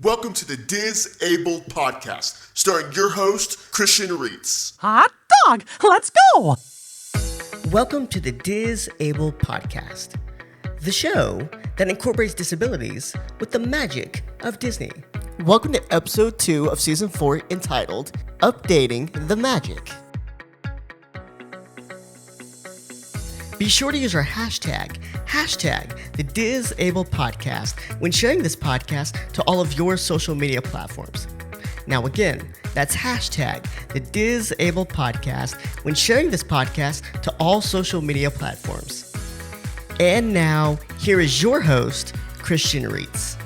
Welcome to the Disabled Podcast, starring your host, Christian Reitz. Hot dog, let's go! Welcome to the Disabled Podcast, the show that incorporates disabilities with the magic of Disney. Welcome to episode 2 of season 4 entitled Updating the Magic. Be sure to use our hashtag the Disabled Podcast when sharing this podcast to all of your social media platforms. Now again, that's hashtag the Disabled Podcast when sharing this podcast to all social media platforms. And now, here is your host, Christian Reitz.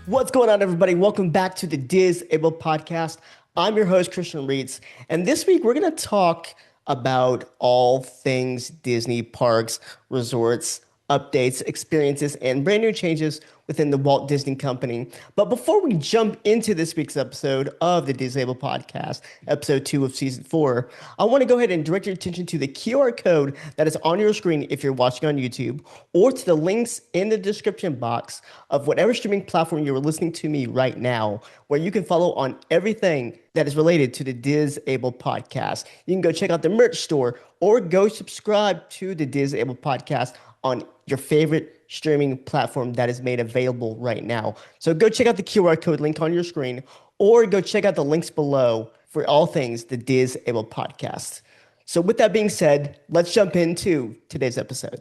What's going on, everybody? Welcome back to the Disabled Podcast. I'm your host, Christian Reitz, and this week we're going to talk about all things Disney parks, resorts, updates, experiences, and brand new changes within the Walt Disney Company. But before we jump into this week's episode of the Disabled Podcast, episode 2 of season 4, I want to go ahead and direct your attention to the QR code that is on your screen if you're watching on YouTube, or to the links in the description box of whatever streaming platform you're listening to me right now, where you can follow on everything that is related to the Disabled Podcast. You can go check out the merch store or go subscribe to the Disabled Podcast on your favorite streaming platform that is made available right now. So go check out the QR code link on your screen, or go check out the links below for all things the Disabled Podcast. So with that being said, let's jump into today's episode.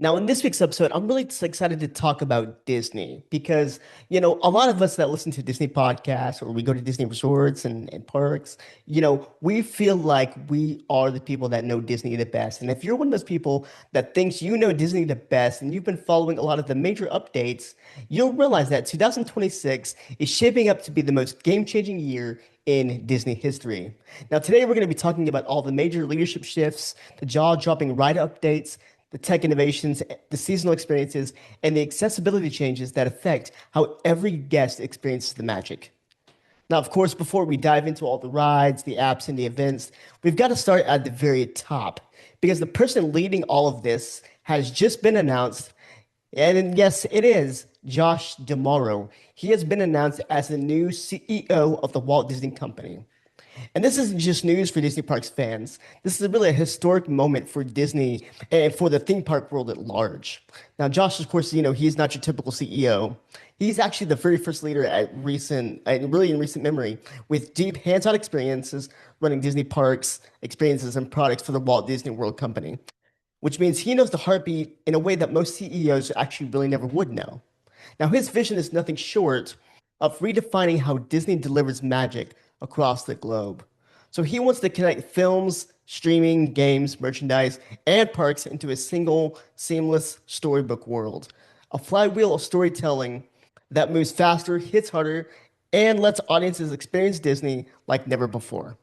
Now, in this week's episode, I'm really excited to talk about Disney because, a lot of us that listen to Disney podcasts or we go to Disney resorts and parks, we feel like we are the people that know Disney the best. And if you're one of those people that thinks you know Disney the best and you've been following a lot of the major updates, you'll realize that 2026 is shaping up to be the most game-changing year in Disney history. Now, today we're going to be talking about all the major leadership shifts, the jaw-dropping ride updates, the tech innovations, the seasonal experiences, and the accessibility changes that affect how every guest experiences the magic. Now, of course, before we dive into all the rides, the apps, and the events, we've got to start at the very top, because the person leading all of this has just been announced, and yes, it is Josh D'Amaro. He has been announced as the new CEO of the Walt Disney Company. And this isn't just news for Disney Parks fans. This is really a historic moment for Disney and for the theme park world at large. Now, Josh, of course, he's not your typical CEO. He's actually the very first leader in recent memory, with deep hands-on experiences running Disney parks, experiences, and products for the Walt Disney World Company, which means he knows the heartbeat in a way that most CEOs actually really never would know. Now, his vision is nothing short of redefining how Disney delivers magic across the globe. So he wants to connect films, streaming, games, merchandise, and parks into a single, seamless storybook world. A flywheel of storytelling that moves faster, hits harder, and lets audiences experience Disney like never before.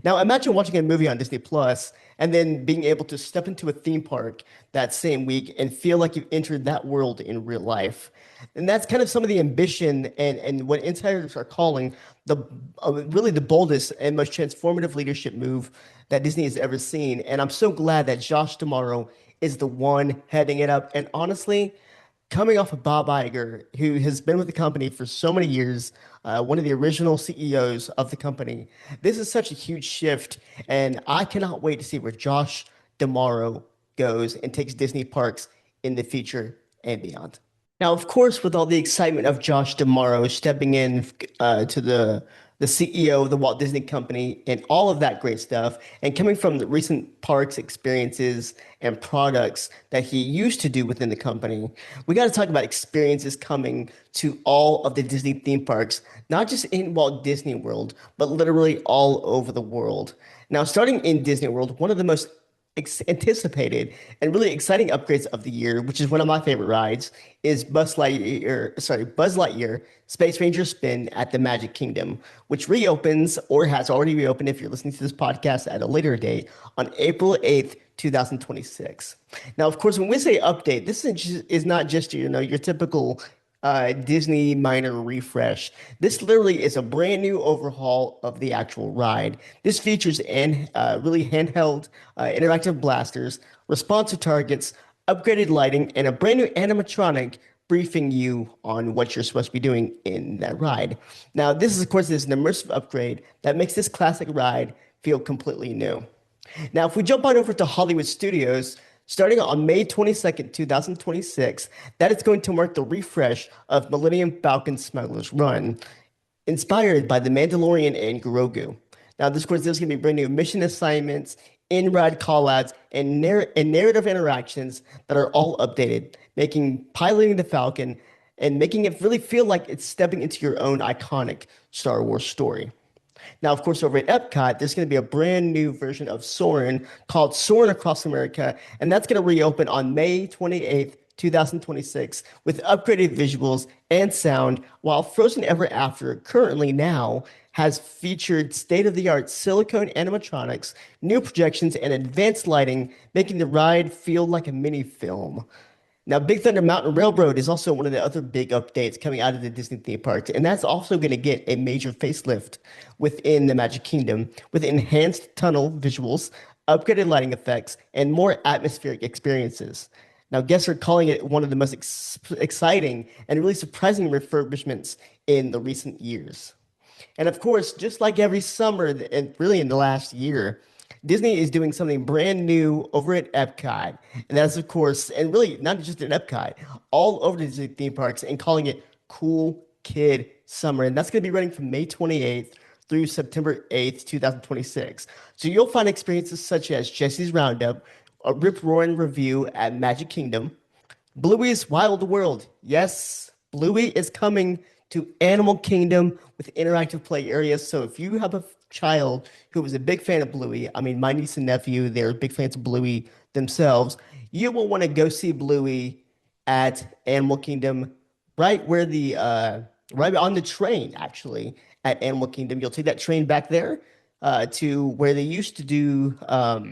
Now, imagine watching a movie on Disney Plus and then being able to step into a theme park that same week and feel like you've entered that world in real life. And that's kind of some of the ambition and what insiders are calling really the boldest and most transformative leadership move that Disney has ever seen. And I'm so glad that Josh D'Amaro is the one heading it up. And honestly, coming off of Bob Iger, who has been with the company for so many years, one of the original CEOs of the company, this is such a huge shift. And I cannot wait to see where Josh D'Amaro goes and takes Disney parks in the future and beyond. Now, of course, with all the excitement of Josh D'Amaro stepping in to the CEO of the Walt Disney Company and all of that great stuff, and coming from the recent parks experiences and products that he used to do within the company, we got to talk about experiences coming to all of the Disney theme parks, not just in Walt Disney World, but literally all over the world. Now, starting in Disney World, one of the most anticipated and really exciting upgrades of the year, which is one of my favorite rides, is Buzz Lightyear Space Ranger Spin at the Magic Kingdom, which reopens or has already reopened if you're listening to this podcast at a later date on April 8th, 2026. Now, of course, when we say update, this is not just your typical Disney minor refresh. This literally is a brand new overhaul of the actual ride. This features really handheld interactive blasters, responsive targets, upgraded lighting, and a brand new animatronic briefing you on what you're supposed to be doing in that ride. Now, this is, of course, an immersive upgrade that makes this classic ride feel completely new. Now, if we jump on over to Hollywood Studios, starting on May 22nd, 2026, that is going to mark the refresh of Millennium Falcon Smuggler's Run, inspired by The Mandalorian and Grogu. Now, this course is going to be brand new mission assignments, in-ride callouts, and narrative interactions that are all updated, making piloting the Falcon and making it really feel like it's stepping into your own iconic Star Wars story. Now, of course, over at Epcot, there's going to be a brand new version of Soarin' called Soarin' Across America, and that's going to reopen on May 28th, 2026, with upgraded visuals and sound, while Frozen Ever After currently now has featured state-of-the-art silicone animatronics, new projections, and advanced lighting, making the ride feel like a mini film. Now, Big Thunder Mountain Railroad is also one of the other big updates coming out of the Disney theme parks, and that's also going to get a major facelift within the Magic Kingdom with enhanced tunnel visuals, upgraded lighting effects, and more atmospheric experiences. Now, guests are calling it one of the most exciting and really surprising refurbishments in the recent years. And of course, just like every summer and really in the last year, Disney is doing something brand new over at Epcot. And that's, of course, and really not just at Epcot, all over the Disney theme parks and calling it Cool Kid Summer. And that's going to be running from May 28th through September 8th, 2026. So you'll find experiences such as Jesse's Roundup, a rip roaring review at Magic Kingdom, Bluey's Wild World. Yes, Bluey is coming to Animal Kingdom with interactive play areas. So if you have a child who was a big fan of Bluey, I mean, my niece and nephew, they're big fans of Bluey themselves, you will want to go see Bluey at Animal Kingdom, right where right on the train, actually, at Animal Kingdom. You'll take that train back there to where they used to do a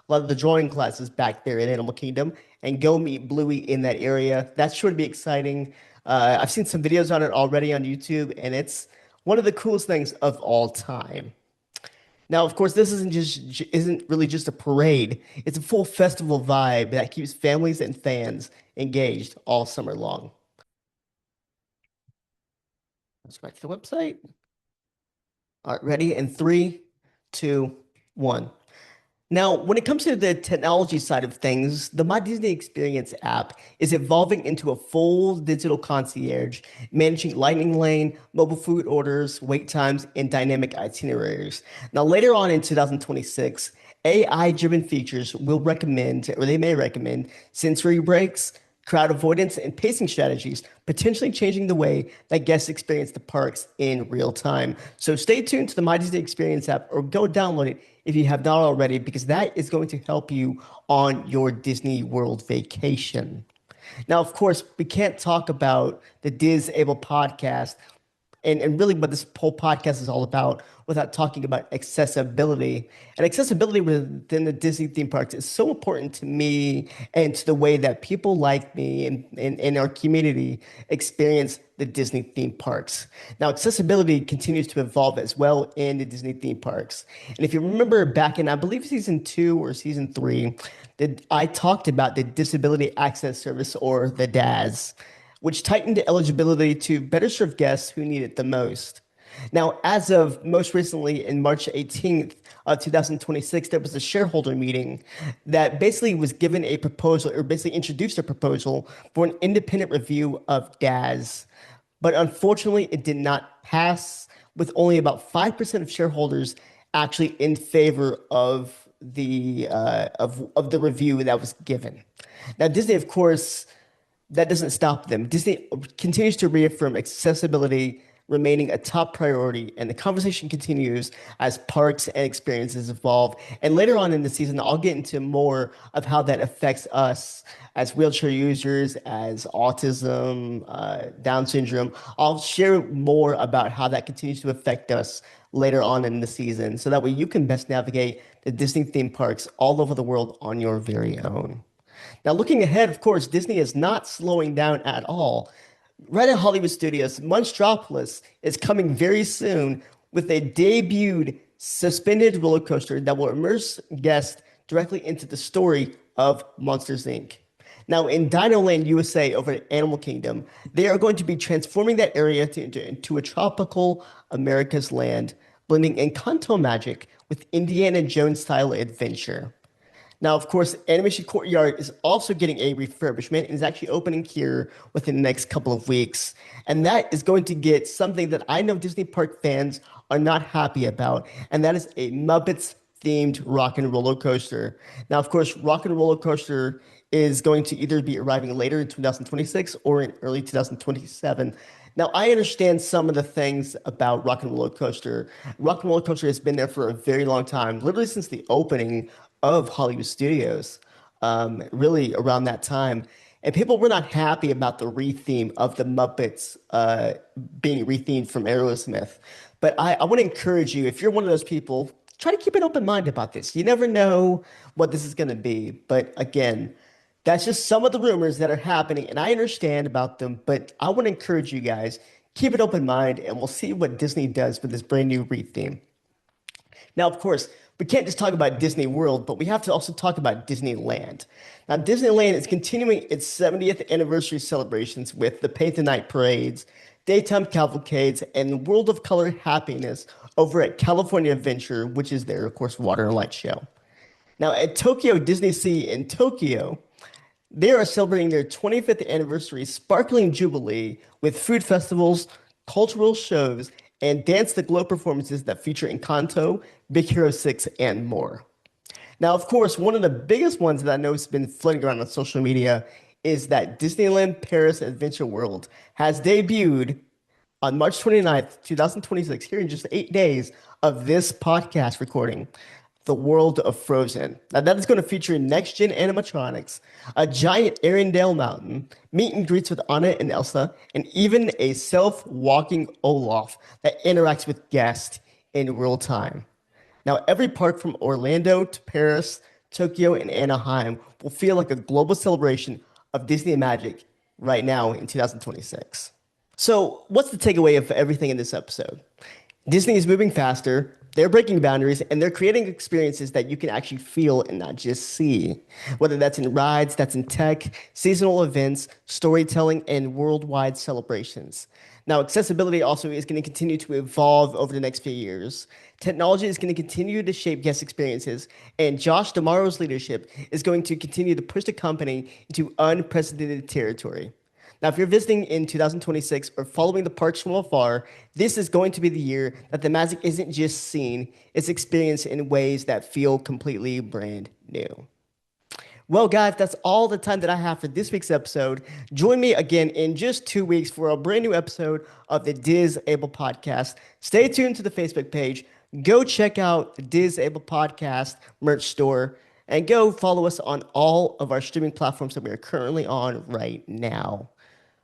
lot of the drawing classes back there at Animal Kingdom and go meet Bluey in that area. That's sure to be exciting. I've seen some videos on it already on YouTube, and it's one of the coolest things of all time. Now, of course, this isn't really just a parade. It's a full festival vibe that keeps families and fans engaged all summer long. Let's go back to the website. All right, ready? In 3, 2, 1. Now, when it comes to the technology side of things, the My Disney Experience app is evolving into a full digital concierge, managing Lightning Lane, mobile food orders, wait times, and dynamic itineraries. Now, later on in 2026, AI-driven features will recommend, or they may recommend, sensory breaks, crowd avoidance, and pacing strategies, potentially changing the way that guests experience the parks in real time. So stay tuned to the My Disney Experience app or go download it if you have not already, because that is going to help you on your Disney World vacation. Now, of course, we can't talk about the Able podcast and really what this whole podcast is all about without talking about accessibility. And accessibility within the Disney theme parks is so important to me and to the way that people like me and in our community experience the Disney theme parks. Now, accessibility continues to evolve as well in the Disney theme parks. And if you remember back in, I believe, season 2 or season 3, that I talked about the Disability Access Service, or the DAS, which tightened eligibility to better serve guests who need it the most. Now, as of most recently in March 18th of 2026, there was a shareholder meeting that basically was given a proposal, or basically introduced a proposal for an independent review of DAS. But unfortunately, it did not pass, with only about 5% of shareholders actually in favor of the review that was given. Now, Disney, of course, that doesn't stop them. Disney continues to reaffirm accessibility remaining a top priority, and the conversation continues as parks and experiences evolve. And later on in the season, I'll get into more of how that affects us as wheelchair users, as autism, Down syndrome. I'll share more about how that continues to affect us later on in the season, so that way you can best navigate the Disney theme parks all over the world on your very own. Now, looking ahead, of course, Disney is not slowing down at all. Right at Hollywood Studios, Monstropolis is coming very soon with a debuted suspended roller coaster that will immerse guests directly into the story of Monsters Inc. Now, in Dino Land USA over at Animal Kingdom, they are going to be transforming that area into a tropical America's land, blending Encanto magic with Indiana Jones style adventure. Now, of course, Animation Courtyard is also getting a refurbishment and is actually opening here within the next couple of weeks. And that is going to get something that I know Disney Park fans are not happy about, and that is a Muppets themed rock and roller coaster. Now, of course, rock and roller coaster is going to either be arriving later in 2026 or in early 2027. Now, I understand some of the things about Rock and Roller Coaster. Rock and Roller Coaster has been there for a very long time, literally since the opening of Hollywood Studios, really around that time. And people were not happy about the retheme of the Muppets being rethemed from Aerosmith. But I want to encourage you, if you're one of those people, try to keep an open mind about this. You never know what this is going to be. But again, that's just some of the rumors that are happening, and I understand about them, but I want to encourage you guys, keep an open mind, and we'll see what Disney does with this brand new retheme. Now, of course, we can't just talk about Disney World, but we have to also talk about Disneyland. Now, Disneyland is continuing its 70th anniversary celebrations with the Paint the Night parades, daytime cavalcades, and World of Color happiness over at California Adventure, which is their, of course, water and light show. Now, at Tokyo Disney Sea in Tokyo, they are celebrating their 25th anniversary sparkling jubilee with food festivals, cultural shows, and Dance the Glow performances that feature Encanto, Big Hero 6, and more. Now, of course, one of the biggest ones that I know has been floating around on social media is that Disneyland Paris Adventure World has debuted on March 29th, 2026, here in just 8 days of this podcast recording. The World of Frozen. Now, that is going to feature next-gen animatronics, a giant Arendelle mountain, meet and greets with Anna and Elsa, and even a self-walking Olaf that interacts with guests in real time. Now, every park from Orlando to Paris, Tokyo, and Anaheim will feel like a global celebration of Disney magic right now in 2026. So, what's the takeaway of everything in this episode? Disney is moving faster, they're breaking boundaries, and they're creating experiences that you can actually feel and not just see. Whether that's in rides, that's in tech, seasonal events, storytelling, and worldwide celebrations. Now, accessibility also is going to continue to evolve over the next few years. Technology is going to continue to shape guest experiences, and Josh D'Amaro's leadership is going to continue to push the company into unprecedented territory. Now, if you're visiting in 2026 or following the parks from afar, this is going to be the year that the magic isn't just seen, it's experienced in ways that feel completely brand new. Well, guys, that's all the time that I have for this week's episode. Join me again in just 2 weeks for a brand new episode of the Disable Podcast. Stay tuned to the Facebook page. Go check out the Disable Podcast merch store and go follow us on all of our streaming platforms that we are currently on right now.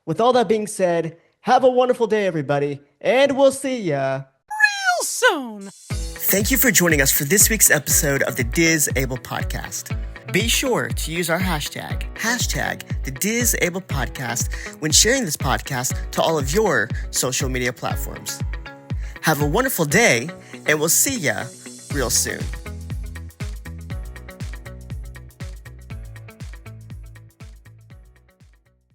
With all that being said, have a wonderful day, everybody, and we'll see ya Real soon. Thank you for joining us for this week's episode of the Disable Podcast. Be sure to use our hashtag the Disable Podcast, when sharing this podcast to all of your social media platforms. Have a wonderful day, and we'll see ya real soon.